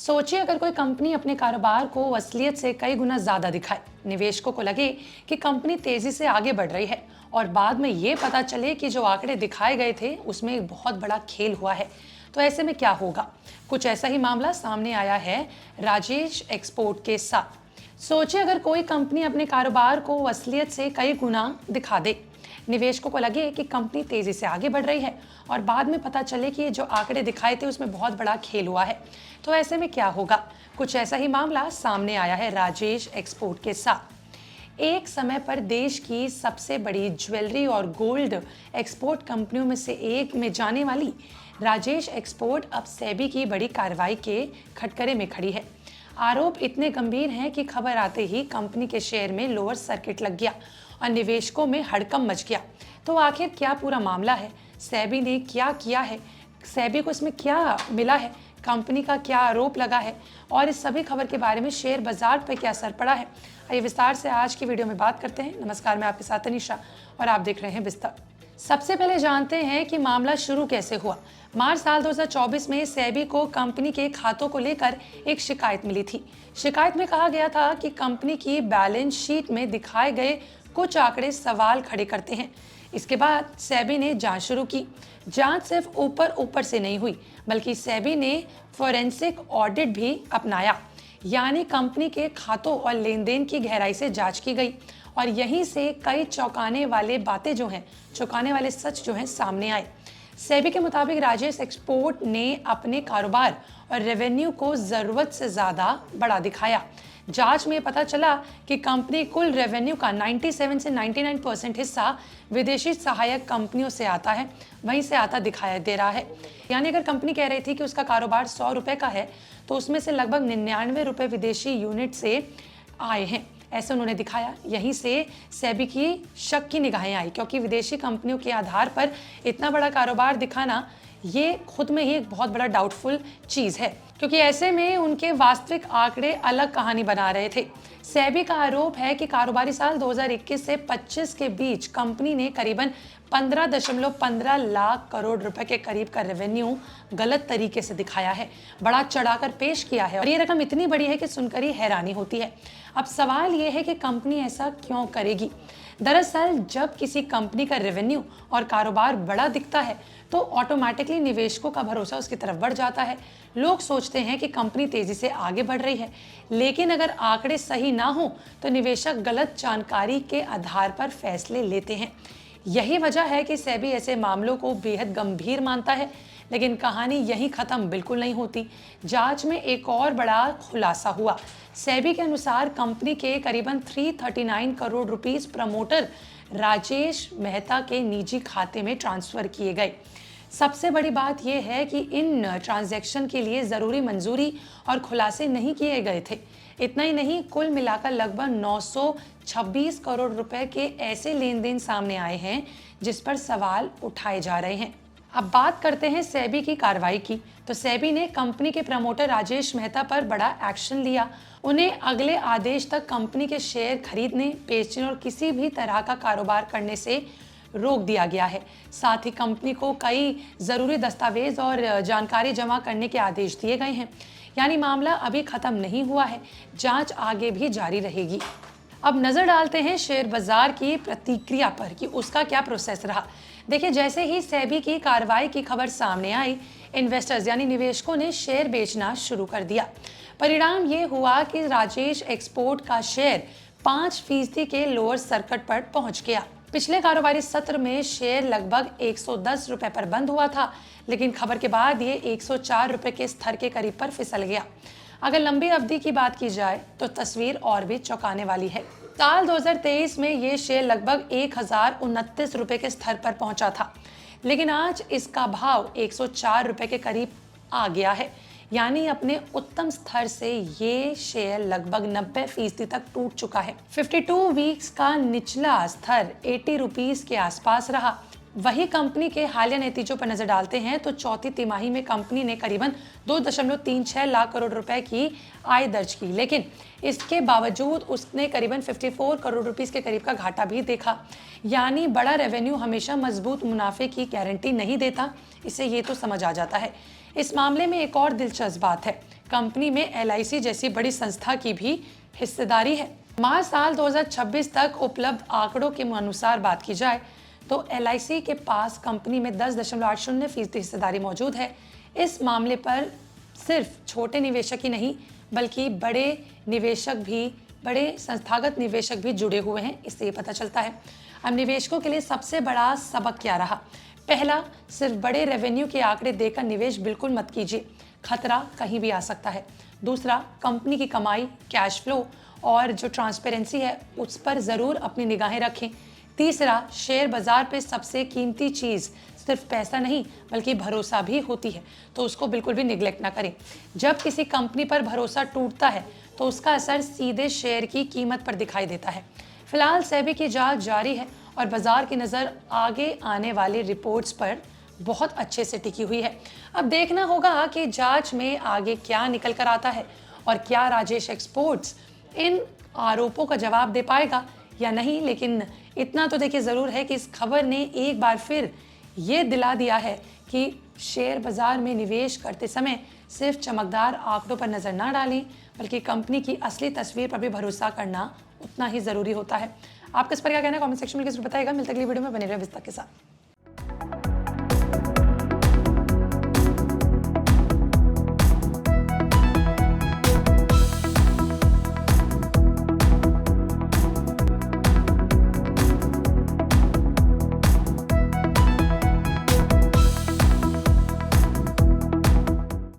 सोचिए अगर कोई कंपनी अपने कारोबार को असलियत से कई गुना ज्यादा दिखाए, निवेशकों को लगे कि कंपनी तेजी से आगे बढ़ रही है और बाद में ये पता चले कि जो आंकड़े दिखाए गए थे उसमें एक बहुत बड़ा खेल हुआ है, तो ऐसे में क्या होगा। कुछ ऐसा ही मामला सामने आया है राजेश एक्सपोर्ट के साथ। सोचिए अगर कोई कंपनी अपने कारोबार को असलियत से कई गुना दिखा दे, निवेशकों को लगे कि कंपनी तेजी से आगे बढ़ रही है और बाद में पता चले कि जो आंकड़े दिखाए थे उसमें बहुत बड़ा खेल हुआ है, तो ऐसे में क्या होगा। कुछ ऐसा ही मामला सामने आया है राजेश एक्सपोर्ट के साथ। एक समय पर देश की सबसे बड़ी ज्वेलरी और गोल्ड एक्सपोर्ट कंपनियों में से एक में जाने वाली राजेश एक्सपोर्ट अब सेबी की बड़ी कार्रवाई के खटकरे में खड़ी है। आरोप इतने गंभीर हैं कि खबर आते ही कंपनी के शेयर में लोअर सर्किट लग गया और निवेशकों में हड़कंप मच गया। तो आखिर क्या पूरा मामला है, सेबी ने क्या किया है, सेबी को इसमें क्या मिला है, कंपनी का क्या आरोप लगा है और इस सभी खबर के बारे में शेयर बाजार पर क्या असर पड़ा है, आइए विस्तार से आज की वीडियो में बात करते हैं। नमस्कार, मैं आपके साथ अनीशा और आप देख रहे हैं विस्तार। सबसे पहले जानते हैं कि मामला शुरू कैसे हुआ। मार्च साल 2024 में सेबी को कंपनी के खातों को लेकर एक शिकायत मिली थी। शिकायत में कहा गया था कि कंपनी की बैलेंस शीट में दिखाए गए कुछ आंकड़े सवाल खड़े करते हैं। इसके बाद सेबी ने जांच शुरू की। जांच सिर्फ ऊपर से नहीं हुई, बल्कि सेबी ने फोरेंसिक ऑडिट भी अपनाया, यानी कंपनी के खातों और लेन देन की गहराई से जांच की गई और यहीं से कई चौंकाने वाले सच जो हैं सामने आए। सेबी के मुताबिक राजेश एक्सपोर्ट ने अपने कारोबार और रेवेन्यू को जरूरत से ज्यादा बड़ा दिखाया। जांच में पता चला कि कंपनी कुल रेवेन्यू का 97 से 99% हिस्सा विदेशी सहायक कंपनियों से आता है, वहीं से आता दिखाई दे रहा है। यानी अगर कंपनी कह रही थी कि उसका कारोबार 100 रुपए का है, तो उसमें से लगभग 99 रुपए विदेशी यूनिट से आए हैं, ऐसे उन्होंने दिखाया। यहीं से सेबी की शक की निगाहें आई, क्योंकि विदेशी कंपनियों के आधार पर इतना बड़ा कारोबार दिखाना ये खुद में ही एक बहुत बड़ा डाउटफुल चीज है, क्योंकि ऐसे में उनके वास्तविक आंकड़े अलग कहानी बना रहे थे। सेबी का आरोप है कि कारोबारी साल 2021 से 25 के बीच कंपनी ने करीबन 15.15 लाख करोड़ रुपए के करीब का रेवेन्यू गलत तरीके से दिखाया है, बड़ा चढ़ाकर पेश किया है और ये रकम इतनी बड़ी है कि सुनकर ही हैरानी होती है। अब सवाल ये है कि कंपनी ऐसा क्यों करेगी। दरअसल जब किसी कंपनी का रेवेन्यू और कारोबार बड़ा दिखता है तो ऑटोमेटिकली निवेशकों का भरोसा उसकी तरफ बढ़ जाता है। लोग सोचते हैं कि कंपनी तेजी से आगे बढ़ रही है, लेकिन अगर आंकड़े सही ना हो तो निवेशक गलत जानकारी के आधार पर फैसले लेते हैं। यही वजह है कि सेबी ऐसे मामलों को बेहद गंभीर मानता है, लेकिन कहानी यहीं खत्म बिल्कुल नहीं होती। जांच में एक और बड़ा खुलासा हुआ। सेबी के अनुसार कंपनी के करीबन 339 करोड़ रुपीस प्रमोटर राजेश मेहता के निजी खाते में ट्रांसफर किए गए। सबसे बड़ी बात यह है कि इन ट्रांजैक्शन के लिए जरूरी मंजूरी और खुलासे नहीं किए गए थे। इतना ही नहीं, कुल मिलाकर लगभग 926 करोड़ रुपए के ऐसे लेन देन सामने आए हैं जिस पर सवाल उठाए जा रहे हैं। अब बात करते हैं सेबी की कार्रवाई की। तो सेबी ने कंपनी के प्रमोटर राजेश मेहता पर बड़ा एक्शन लिया। उन्हें अगले आदेश तक कंपनी के शेयर खरीदने, बेचने और किसी भी तरह का कारोबार करने से रोक दिया गया है। साथ ही कंपनी को कई जरूरी दस्तावेज और जानकारी जमा करने के आदेश दिए गए हैं। यानी मामला अभी खत्म नहीं हुआ है, जांच आगे भी जारी रहेगी। अब नजर डालते हैं शेयर बाजार की प्रतिक्रिया पर कि उसका क्या प्रोसेस रहा। देखिए, जैसे ही सेबी की कार्रवाई की खबर सामने आई, इन्वेस्टर्स यानी निवेशकों ने शेयर बेचना शुरू कर दिया। परिणाम ये हुआ कि राजेश एक्सपोर्ट का शेयर 5% के लोअर सर्किट पर पहुंच गया। पिछले कारोबारी सत्र में शेयर लगभग 110 रुपए पर बंद हुआ था, लेकिन खबर के बाद ये 104 रुपए के स्तर के करीब पर फिसल गया। अगर लंबी अवधि की बात की जाए तो तस्वीर और भी चौंकाने वाली है। साल 2023 में ये शेयर लगभग 1029 रुपए के स्तर पर पहुंचा था, लेकिन आज इसका भाव 104 रुपए के करीब आ गया है। यानी अपने उत्तम स्तर से ये शेयर लगभग 90% तक टूट चुका है। 52 वीक्स का निचला स्तर 80 रुपीस के आसपास रहा। वही कंपनी के हालिया नतीजों पर नजर डालते हैं तो चौथी तिमाही में कंपनी ने करीबन 2.36 लाख करोड़ रुपए की आय दर्ज की, लेकिन इसके बावजूद उसने करीबन 54 करोड़ रुपीस के करीब का घाटा भी देखा। यानी बड़ा रेवेन्यू हमेशा मजबूत मुनाफे की गारंटी नहीं देता, इससे ये तो समझ आ जाता है। इस मामले में एक और दिलचस्प बात है, कंपनी में LIC जैसी बड़ी संस्था की भी हिस्सेदारी है। मार्च साल 2026 तक उपलब्ध आंकड़ों के अनुसार बात की जाए तो LIC के पास कंपनी में 10.80% हिस्सेदारी मौजूद है। इस मामले पर सिर्फ छोटे निवेशक ही नहीं बल्कि बड़े संस्थागत निवेशक भी जुड़े हुए हैं, इससे ये पता चलता है। अब निवेशकों के लिए सबसे बड़ा सबक क्या रहा? पहला, सिर्फ बड़े रेवेन्यू के आंकड़े देखकर निवेश बिल्कुल मत कीजिए, खतरा कहीं भी आ सकता है। दूसरा, कंपनी की कमाई, कैश फ्लो और जो ट्रांसपेरेंसी है उस पर ज़रूर अपनी निगाहें रखें। तीसरा, शेयर बाजार पे सबसे कीमती चीज़ सिर्फ पैसा नहीं बल्कि भरोसा भी होती है, तो उसको बिल्कुल भी निगलेक्ट ना करें। जब किसी कंपनी पर भरोसा टूटता है तो उसका असर सीधे शेयर की कीमत पर दिखाई देता है। फिलहाल सेबी की जांच जारी है और बाजार की नज़र आगे आने वाली रिपोर्ट्स पर बहुत अच्छे से टिकी हुई है। अब देखना होगा कि जांच में आगे क्या निकल कर आता है और क्या राजेश एक्सपोर्ट्स इन आरोपों का जवाब दे पाएगा या नहीं। लेकिन इतना तो देखिए ज़रूर है कि इस खबर ने एक बार फिर ये दिला दिया है कि शेयर बाजार में निवेश करते समय सिर्फ चमकदार आंकड़ों पर नज़र ना डालें बल्कि कंपनी की असली तस्वीर पर भी भरोसा करना उतना ही ज़रूरी होता है। आपका इस पर क्या कहना है? कमेंट सेक्शन में किसी बताइएगा। मिलते अगली वीडियो में बने रहे विस्तार के साथ।